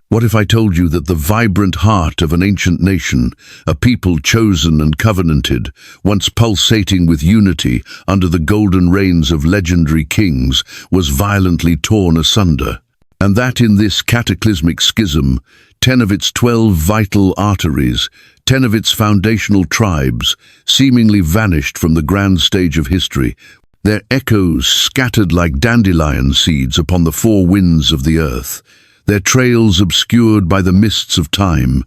What if I told you that the vibrant heart of an ancient nation, a people chosen and covenanted, once pulsating with unity under the golden reigns of legendary kings, was violently torn asunder? And that in this cataclysmic schism, 10 of its 12 vital arteries, 10 of its foundational tribes, seemingly vanished from the grand stage of history, their echoes scattered like dandelion seeds upon the four winds of the earth, their trails obscured by the mists of time,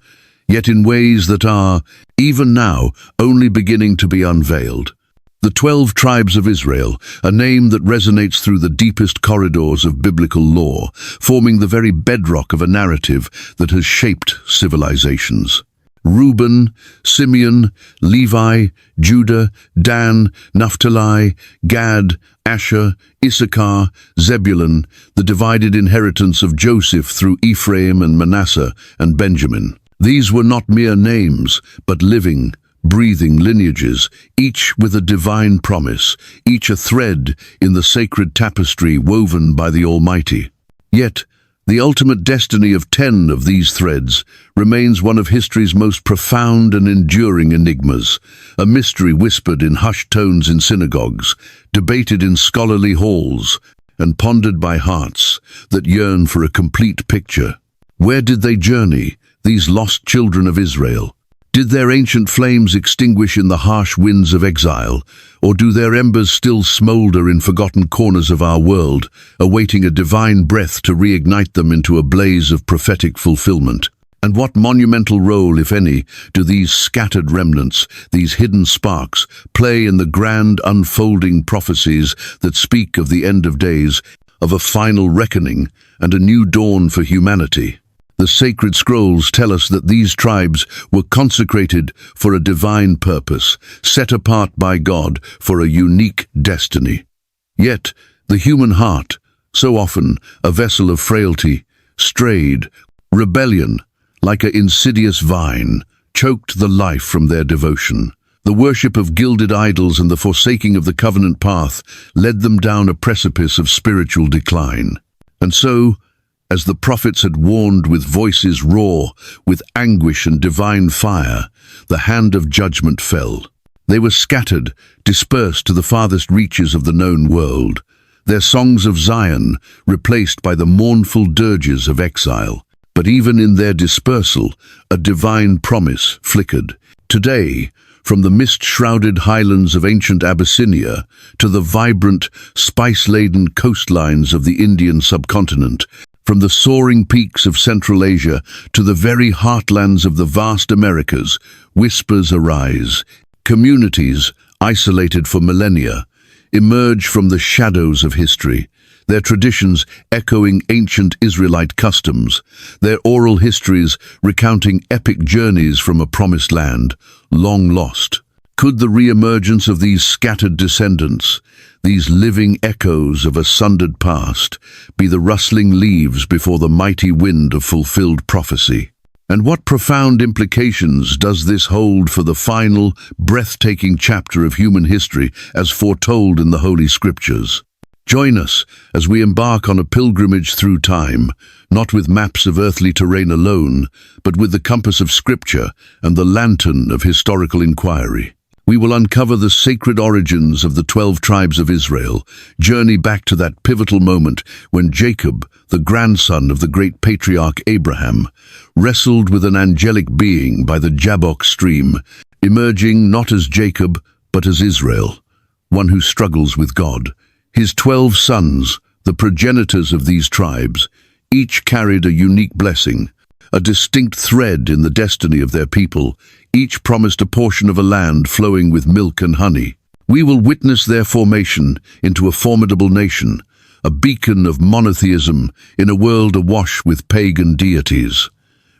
yet in ways that are, even now, only beginning to be unveiled. The 12 tribes of Israel, a name that resonates through the deepest corridors of biblical lore, forming the very bedrock of a narrative that has shaped civilizations. Reuben, Simeon, Levi, Judah, Dan, Naphtali, Gad, Asher, Issachar, Zebulun, the divided inheritance of Joseph through Ephraim and Manasseh and Benjamin. These were not mere names, but living, breathing lineages, each with a divine promise, each a thread in the sacred tapestry woven by the Almighty. Yet, the ultimate destiny of 10 of these threads remains one of history's most profound and enduring enigmas, a mystery whispered in hushed tones in synagogues, debated in scholarly halls, and pondered by hearts that yearn for a complete picture. Where did they journey, these lost children of Israel? Did their ancient flames extinguish in the harsh winds of exile, or do their embers still smolder in forgotten corners of our world, awaiting a divine breath to reignite them into a blaze of prophetic fulfillment? And what monumental role, if any, do these scattered remnants, these hidden sparks, play in the grand unfolding prophecies that speak of the end of days, of a final reckoning and a new dawn for humanity? The sacred scrolls tell us that these tribes were consecrated for a divine purpose, set apart by God for a unique destiny. Yet, the human heart, so often a vessel of frailty, strayed. Rebellion, like an insidious vine, choked the life from their devotion. The worship of gilded idols and the forsaking of the covenant path led them down a precipice of spiritual decline. And so, as the prophets had warned with voices raw, with anguish and divine fire, the hand of judgment fell. They were scattered, dispersed to the farthest reaches of the known world, their songs of Zion replaced by the mournful dirges of exile. But even in their dispersal, a divine promise flickered. Today, from the mist-shrouded highlands of ancient Abyssinia to the vibrant, spice-laden coastlines of the Indian subcontinent, from the soaring peaks of Central Asia to the very heartlands of the vast Americas, whispers arise. Communities, isolated for millennia, emerge from the shadows of history, their traditions echoing ancient Israelite customs, their oral histories recounting epic journeys from a promised land, long lost. Could the re-emergence of these scattered descendants, these living echoes of a sundered past, be the rustling leaves before the mighty wind of fulfilled prophecy? And what profound implications does this hold for the final, breathtaking chapter of human history as foretold in the Holy Scriptures? Join us as we embark on a pilgrimage through time, not with maps of earthly terrain alone, but with the compass of Scripture and the lantern of historical inquiry. We will uncover the sacred origins of the 12 tribes of Israel, journey back to that pivotal moment when Jacob, the grandson of the great patriarch Abraham, wrestled with an angelic being by the Jabbok stream, emerging not as Jacob, but as Israel, one who struggles with God. His 12 sons, the progenitors of these tribes, each carried a unique blessing, a distinct thread in the destiny of their people. Each promised a portion of a land flowing with milk and honey. We will witness their formation into a formidable nation, a beacon of monotheism in a world awash with pagan deities.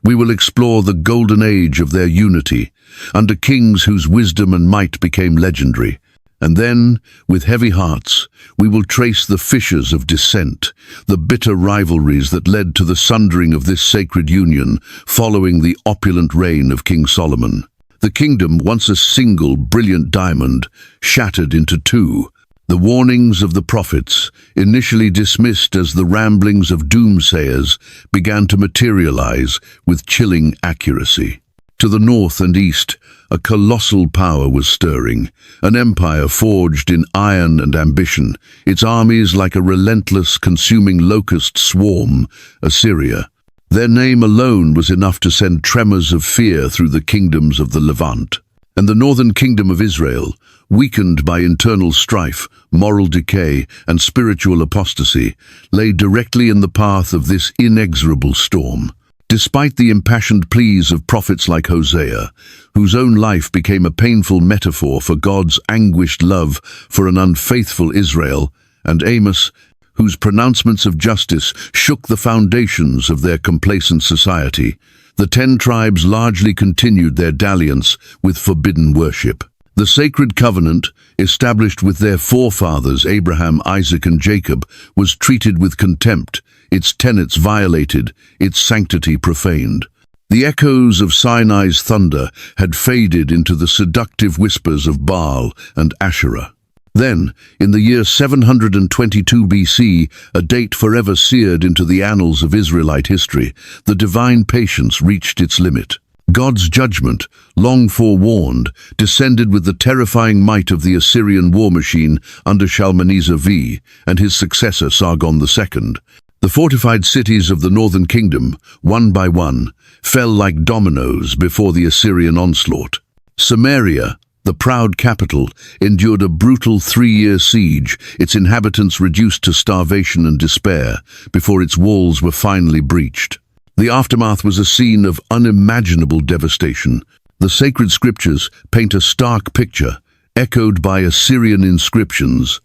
We will explore the golden age of their unity, under kings whose wisdom and might became legendary. And then, with heavy hearts, we will trace the fissures of dissent, the bitter rivalries that led to the sundering of this sacred union following the opulent reign of King Solomon. The kingdom, once a single brilliant diamond, shattered into two. The warnings of the prophets, initially dismissed as the ramblings of doomsayers, began to materialize with chilling accuracy. To the north and east, a colossal power was stirring, an empire forged in iron and ambition, its armies like a relentless, consuming locust swarm, Assyria. Their name alone was enough to send tremors of fear through the kingdoms of the Levant. And the northern kingdom of Israel, weakened by internal strife, moral decay, and spiritual apostasy, lay directly in the path of this inexorable storm. Despite the impassioned pleas of prophets like Hosea, whose own life became a painful metaphor for God's anguished love for an unfaithful Israel, and Amos, whose pronouncements of justice shook the foundations of their complacent society, the 10 tribes largely continued their dalliance with forbidden worship. The sacred covenant, established with their forefathers Abraham, Isaac, and Jacob, was treated with contempt, its tenets violated, its sanctity profaned. The echoes of Sinai's thunder had faded into the seductive whispers of Baal and Asherah. Then, in the year 722 BC, a date forever seared into the annals of Israelite history, the divine patience reached its limit. God's judgment, long forewarned, descended with the terrifying might of the Assyrian war machine under Shalmaneser V and his successor Sargon II. The fortified cities of the northern kingdom, one by one, fell like dominoes before the Assyrian onslaught. Samaria, the proud capital, endured a brutal 3-year siege, its inhabitants reduced to starvation and despair, before its walls were finally breached. The aftermath was a scene of unimaginable devastation. The sacred scriptures paint a stark picture, echoed by Assyrian inscriptions.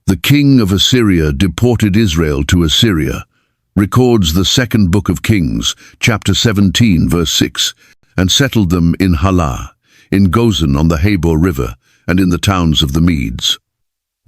The king of Assyria deported Israel to Assyria, records the second book of Kings, chapter 17, verse 6, and settled them in Halah, in Gozan on the Habor River, and in the towns of the Medes.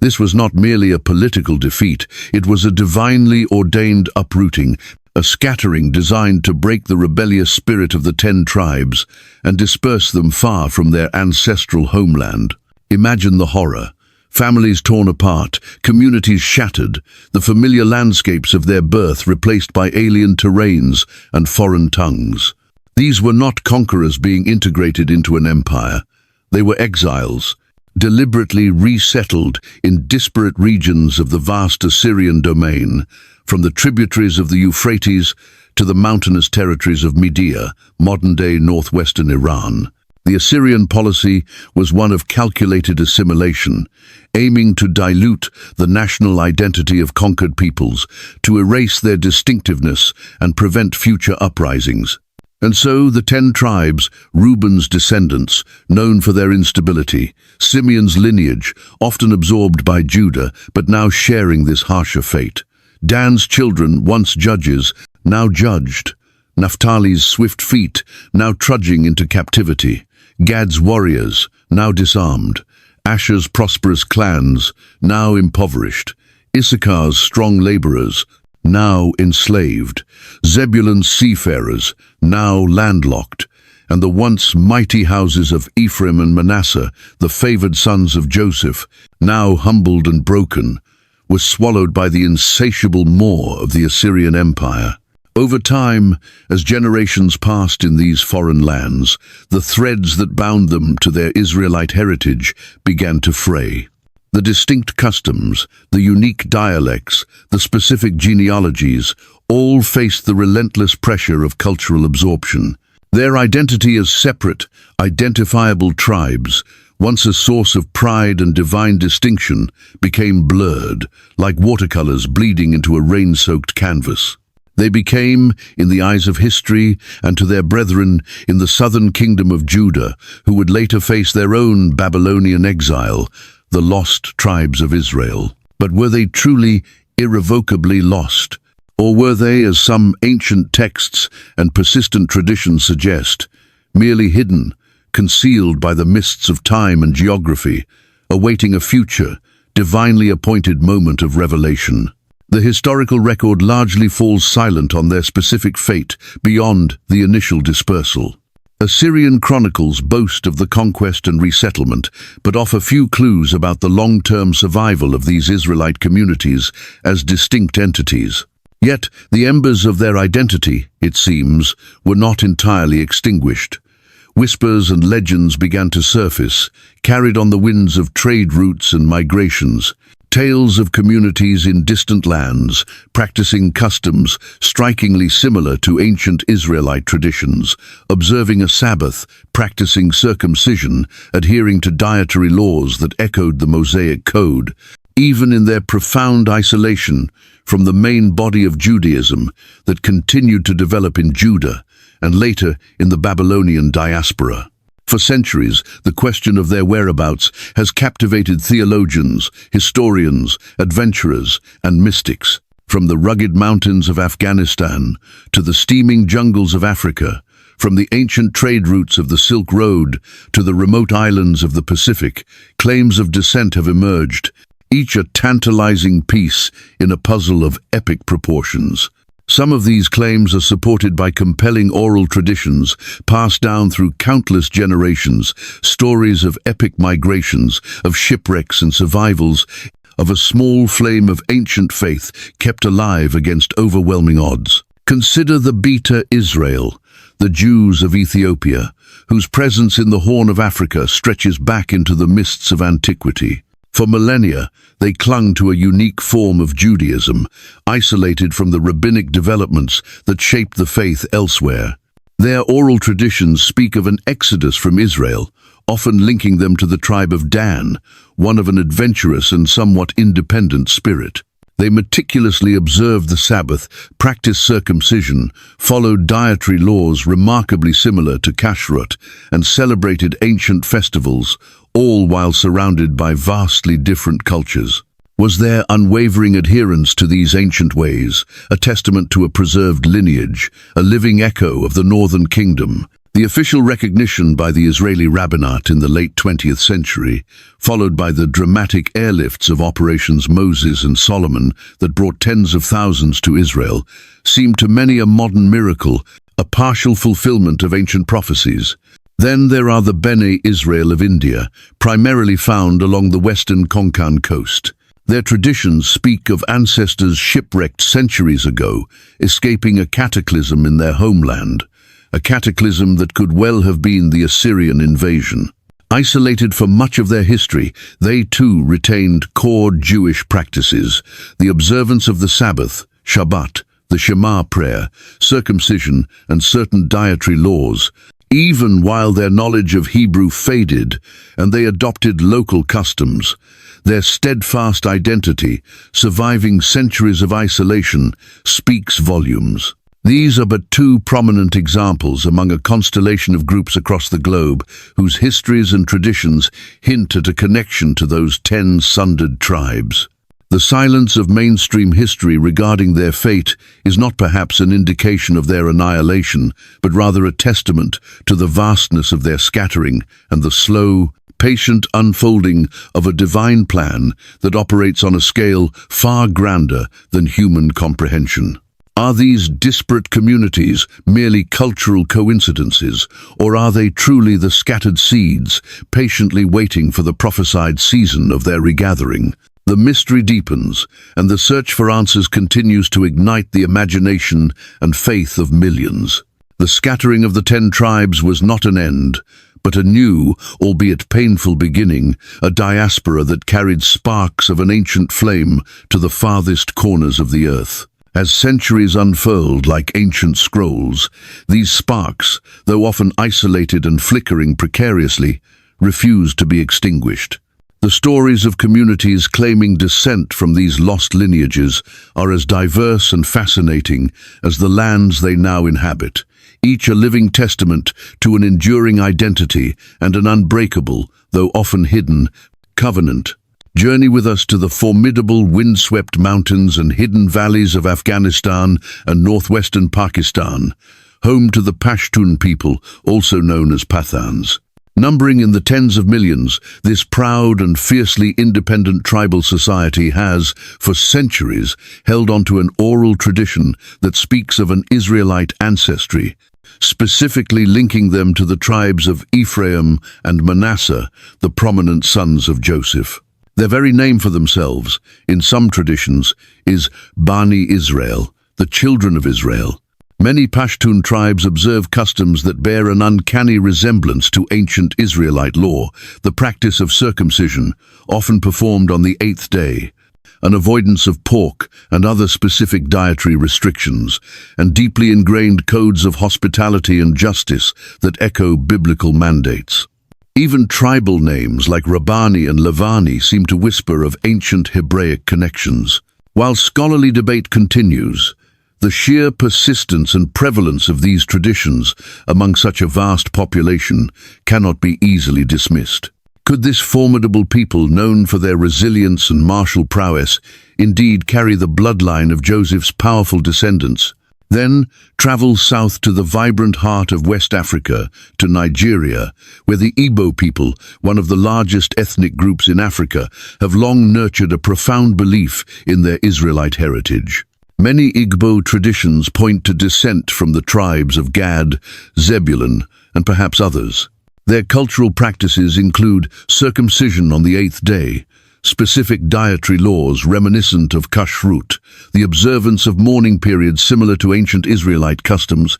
This was not merely a political defeat, it was a divinely ordained uprooting, a scattering designed to break the rebellious spirit of the 10 tribes and disperse them far from their ancestral homeland. Imagine the horror. Families torn apart, communities shattered, the familiar landscapes of their birth replaced by alien terrains and foreign tongues. These were not conquerors being integrated into an empire. They were exiles, deliberately resettled in disparate regions of the vast Assyrian domain, from the tributaries of the Euphrates to the mountainous territories of Media, modern-day northwestern Iran. The Assyrian policy was one of calculated assimilation, aiming to dilute the national identity of conquered peoples, to erase their distinctiveness and prevent future uprisings. And so the 10 tribes, Reuben's descendants, known for their instability, Simeon's lineage, often absorbed by Judah, but now sharing this harsher fate. Dan's children, once judges, now judged. Naphtali's swift feet, now trudging into captivity. Gad's warriors, now disarmed. Asher's prosperous clans, now impoverished. Issachar's strong laborers, now enslaved. Zebulun's seafarers, now landlocked. And the once mighty houses of Ephraim and Manasseh, the favored sons of Joseph, now humbled and broken, were swallowed by the insatiable maw of the Assyrian Empire. Over time, as generations passed in these foreign lands, the threads that bound them to their Israelite heritage began to fray. The distinct customs, the unique dialects, the specific genealogies, all faced the relentless pressure of cultural absorption. Their identity as separate, identifiable tribes, once a source of pride and divine distinction, became blurred, like watercolors bleeding into a rain-soaked canvas. They became, in the eyes of history and to their brethren in the southern kingdom of Judah, who would later face their own Babylonian exile, the lost tribes of Israel. But were they truly, irrevocably lost? Or were they, as some ancient texts and persistent traditions suggest, merely hidden, concealed by the mists of time and geography, awaiting a future, divinely appointed moment of revelation? The historical record largely falls silent on their specific fate beyond the initial dispersal. Assyrian chronicles boast of the conquest and resettlement, but offer few clues about the long-term survival of these Israelite communities as distinct entities. Yet, the embers of their identity, it seems, were not entirely extinguished. Whispers and legends began to surface, carried on the winds of trade routes and migrations. Tales of communities in distant lands, practicing customs strikingly similar to ancient Israelite traditions, observing a Sabbath, practicing circumcision, adhering to dietary laws that echoed the Mosaic Code. Even in their profound isolation from the main body of Judaism that continued to develop in Judah and later in the Babylonian diaspora. For centuries, the question of their whereabouts has captivated theologians, historians, adventurers, and mystics. From the rugged mountains of Afghanistan to the steaming jungles of Africa, from the ancient trade routes of the Silk Road to the remote islands of the Pacific, claims of descent have emerged, each a tantalizing piece in a puzzle of epic proportions. Some of these claims are supported by compelling oral traditions passed down through countless generations, stories of epic migrations, of shipwrecks and survivals, of a small flame of ancient faith kept alive against overwhelming odds. Consider the Beta Israel, the Jews of Ethiopia, whose presence in the Horn of Africa stretches back into the mists of antiquity. For millennia, they clung to a unique form of Judaism, isolated from the rabbinic developments that shaped the faith elsewhere. Their oral traditions speak of an exodus from Israel, often linking them to the tribe of Dan, one of an adventurous and somewhat independent spirit. They meticulously observed the Sabbath, practiced circumcision, followed dietary laws remarkably similar to kashrut, and celebrated ancient festivals, all while surrounded by vastly different cultures. Was their unwavering adherence to these ancient ways a testament to a preserved lineage, a living echo of the Northern Kingdom? The official recognition by the Israeli rabbinate in the late 20th century, followed by the dramatic airlifts of Operations Moses and Solomon that brought tens of thousands to Israel, seemed to many a modern miracle, a partial fulfillment of ancient prophecies. Then there are the Bene Israel of India, primarily found along the western Konkan coast. Their traditions speak of ancestors shipwrecked centuries ago, escaping a cataclysm in their homeland, a cataclysm that could well have been the Assyrian invasion. Isolated for much of their history, they too retained core Jewish practices, the observance of the Sabbath, Shabbat, the Shema prayer, circumcision, and certain dietary laws. Even while their knowledge of Hebrew faded and they adopted local customs, their steadfast identity, surviving centuries of isolation, speaks volumes. These are but two prominent examples among a constellation of groups across the globe whose histories and traditions hint at a connection to those 10 sundered tribes. The silence of mainstream history regarding their fate is not perhaps an indication of their annihilation, but rather a testament to the vastness of their scattering and the slow, patient unfolding of a divine plan that operates on a scale far grander than human comprehension. Are these disparate communities merely cultural coincidences, or are they truly the scattered seeds, patiently waiting for the prophesied season of their regathering? The mystery deepens, and the search for answers continues to ignite the imagination and faith of millions. The scattering of the 10 tribes was not an end, but a new, albeit painful beginning, a diaspora that carried sparks of an ancient flame to the farthest corners of the earth. As centuries unfurled like ancient scrolls, these sparks, though often isolated and flickering precariously, refused to be extinguished. The stories of communities claiming descent from these lost lineages are as diverse and fascinating as the lands they now inhabit, each a living testament to an enduring identity and an unbreakable, though often hidden, covenant. Journey with us to the formidable windswept mountains and hidden valleys of Afghanistan and northwestern Pakistan, home to the Pashtun people, also known as Pathans. Numbering in the tens of millions, this proud and fiercely independent tribal society has, for centuries, held onto an oral tradition that speaks of an Israelite ancestry, specifically linking them to the tribes of Ephraim and Manasseh, the prominent sons of Joseph. Their very name for themselves, in some traditions, is Bani Israel, the children of Israel. Many Pashtun tribes observe customs that bear an uncanny resemblance to ancient Israelite law, the practice of circumcision, often performed on the 8th day, an avoidance of pork and other specific dietary restrictions, and deeply ingrained codes of hospitality and justice that echo biblical mandates. Even tribal names like Rabbani and Levani seem to whisper of ancient Hebraic connections. While scholarly debate continues, the sheer persistence and prevalence of these traditions among such a vast population cannot be easily dismissed. Could this formidable people, known for their resilience and martial prowess, indeed carry the bloodline of Joseph's powerful descendants? Then travel south to the vibrant heart of West Africa, to Nigeria, where the Igbo people, one of the largest ethnic groups in Africa, have long nurtured a profound belief in their Israelite heritage. Many Igbo traditions point to descent from the tribes of Gad, Zebulun, and perhaps others. Their cultural practices include circumcision on the 8th day, specific dietary laws reminiscent of kashrut, the observance of mourning periods similar to ancient Israelite customs,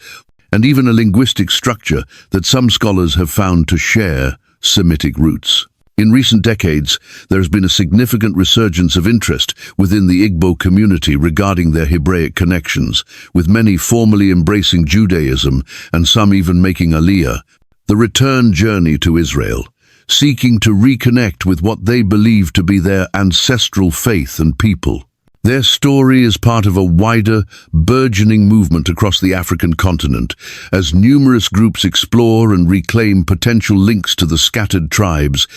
and even a linguistic structure that some scholars have found to share Semitic roots. In recent decades, there has been a significant resurgence of interest within the Igbo community regarding their Hebraic connections, with many formally embracing Judaism and some even making Aliyah, the return journey to Israel, seeking to reconnect with what they believe to be their ancestral faith and people. Their story is part of a wider, burgeoning movement across the African continent, as numerous groups explore and reclaim potential links to the scattered tribes,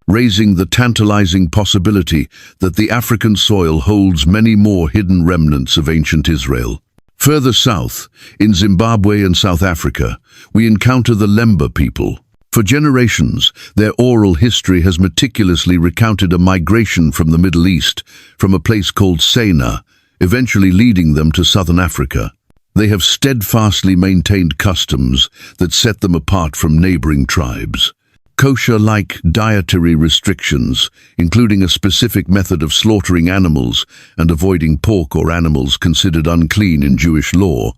raising the tantalizing possibility that the African soil holds many more hidden remnants of ancient Israel. Further south, in Zimbabwe and South Africa, we encounter the Lemba people. For generations, their oral history has meticulously recounted a migration from the Middle East, from a place called Sena, eventually leading them to southern Africa. They have steadfastly maintained customs that set them apart from neighboring tribes. Kosher-like dietary restrictions, including a specific method of slaughtering animals and avoiding pork or animals considered unclean in Jewish law,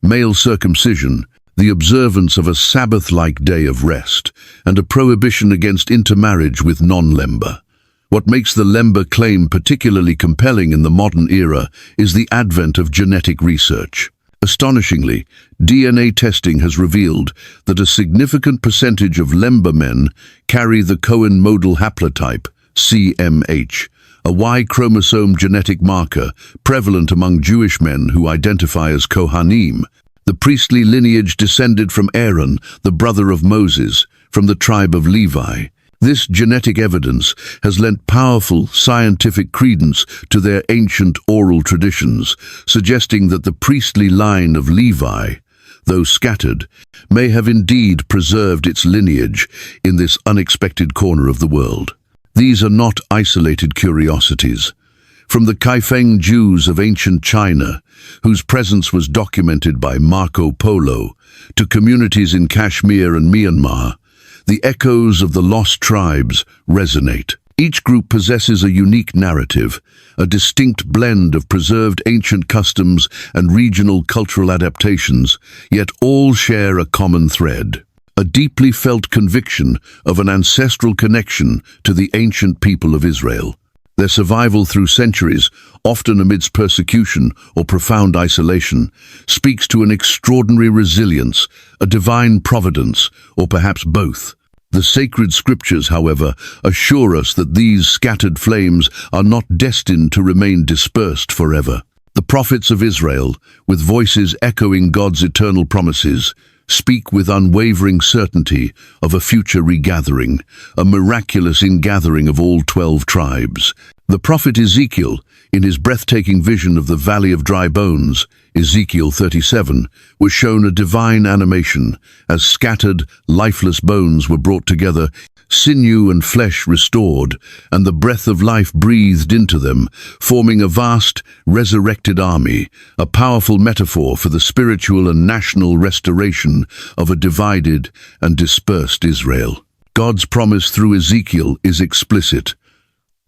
male circumcision, the observance of a Sabbath-like day of rest, and a prohibition against intermarriage with non-Lemba. What makes the Lemba claim particularly compelling in the modern era is the advent of genetic research. Astonishingly, DNA testing has revealed that a significant percentage of Lemba men carry the Cohen modal haplotype, CMH, a Y chromosome genetic marker prevalent among Jewish men who identify as Kohanim, the priestly lineage descended from Aaron, the brother of Moses, from the tribe of Levi. This genetic evidence has lent powerful scientific credence to their ancient oral traditions, suggesting that the priestly line of Levi, though scattered, may have indeed preserved its lineage in this unexpected corner of the world. These are not isolated curiosities. From the Kaifeng Jews of ancient China, whose presence was documented by Marco Polo, to communities in Kashmir and Myanmar, the echoes of the lost tribes resonate. Each group possesses a unique narrative, a distinct blend of preserved ancient customs and regional cultural adaptations, yet all share a common thread: a deeply felt conviction of an ancestral connection to the ancient people of Israel. Their survival through centuries, often amidst persecution or profound isolation, speaks to an extraordinary resilience, a divine providence, or perhaps both. The sacred scriptures, however, assure us that these scattered flames are not destined to remain dispersed forever. The prophets of Israel, with voices echoing God's eternal promises, speak with unwavering certainty of a future regathering, a miraculous ingathering of all 12 tribes. The prophet Ezekiel, In his breathtaking vision of the Valley of Dry Bones, Ezekiel 37, was shown a divine animation as scattered, lifeless bones were brought together, sinew and flesh restored, and the breath of life breathed into them, forming a vast, resurrected army, a powerful metaphor for the spiritual and national restoration of a divided and dispersed Israel. God's promise through Ezekiel is explicit.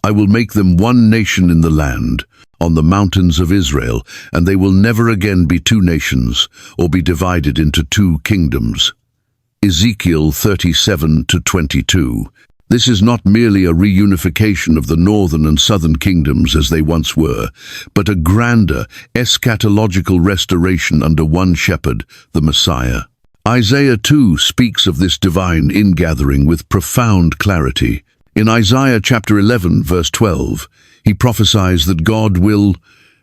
I will make them one nation in the land, on the mountains of Israel, and they will never again be two nations, or be divided into two kingdoms. Ezekiel 37-22. This is not merely a reunification of the northern and southern kingdoms as they once were, but a grander, eschatological restoration under one shepherd, the Messiah. Isaiah 2 speaks of this divine ingathering with profound clarity. In Isaiah chapter 11, verse 12, he prophesies that God will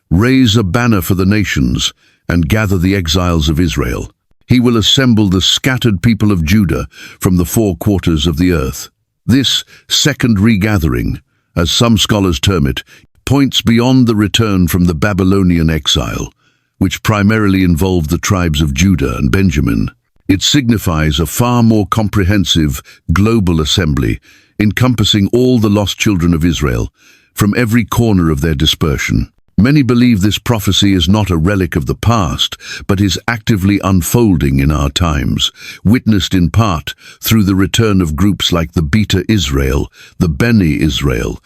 raise a banner for the nations and gather the exiles of Israel. He will assemble the scattered people of Judah from the four quarters of the earth. This second regathering, as some scholars term it, points beyond the return from the Babylonian exile, which primarily involved the tribes of Judah and Benjamin. It signifies a far more comprehensive, global assembly, encompassing all the lost children of Israel, from every corner of their dispersion. Many believe this prophecy is not a relic of the past, but is actively unfolding in our times, witnessed in part through the return of groups like the Beta Israel, the Beni Israel,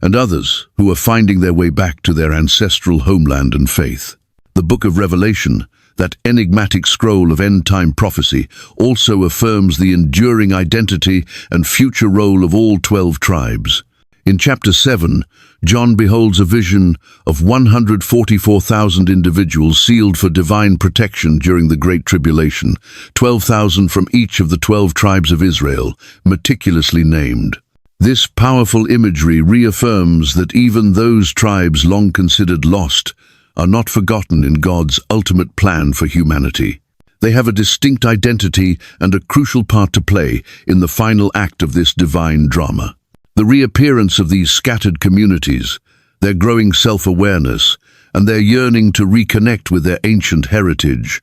and others who are finding their way back to their ancestral homeland and faith. The Book of Revelation, that enigmatic scroll of end-time prophecy, also affirms the enduring identity and future role of all 12 tribes. In chapter 7, John beholds a vision of 144,000 individuals sealed for divine protection during the Great Tribulation, 12,000 from each of the 12 tribes of Israel, meticulously named. This powerful imagery reaffirms that even those tribes long considered lost are not forgotten in God's ultimate plan for humanity. They have a distinct identity and a crucial part to play in the final act of this divine drama. The reappearance of these scattered communities, their growing self-awareness, and their yearning to reconnect with their ancient heritage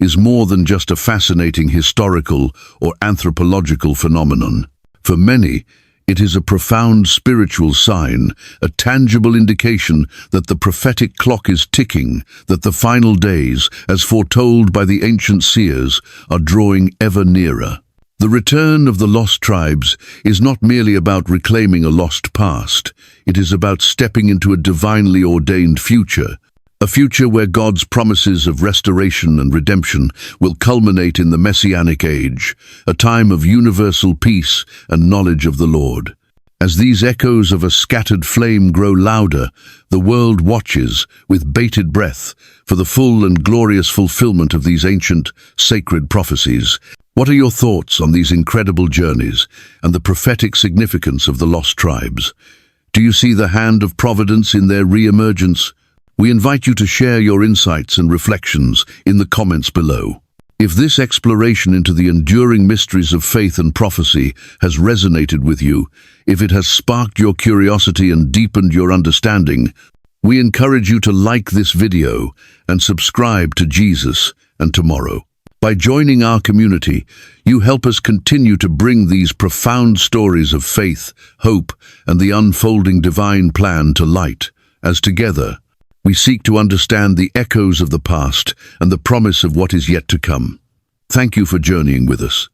is more than just a fascinating historical or anthropological phenomenon. For many, it is a profound spiritual sign, a tangible indication that the prophetic clock is ticking, that the final days, as foretold by the ancient seers, are drawing ever nearer. The return of the lost tribes is not merely about reclaiming a lost past, it is about stepping into a divinely ordained future, a future where God's promises of restoration and redemption will culminate in the Messianic age, a time of universal peace and knowledge of the Lord. As these echoes of a scattered flame grow louder, the world watches, with bated breath, for the full and glorious fulfillment of these ancient, sacred prophecies. What are your thoughts on these incredible journeys and the prophetic significance of the lost tribes? Do you see the hand of providence in their re-emergence? We invite you to share your insights and reflections in the comments below. If this exploration into the enduring mysteries of faith and prophecy has resonated with you, if it has sparked your curiosity and deepened your understanding, we encourage you to like this video and subscribe to Jesus and Tomorrow. By joining our community, you help us continue to bring these profound stories of faith, hope, and the unfolding divine plan to light, as together, we seek to understand the echoes of the past and the promise of what is yet to come. Thank you for journeying with us.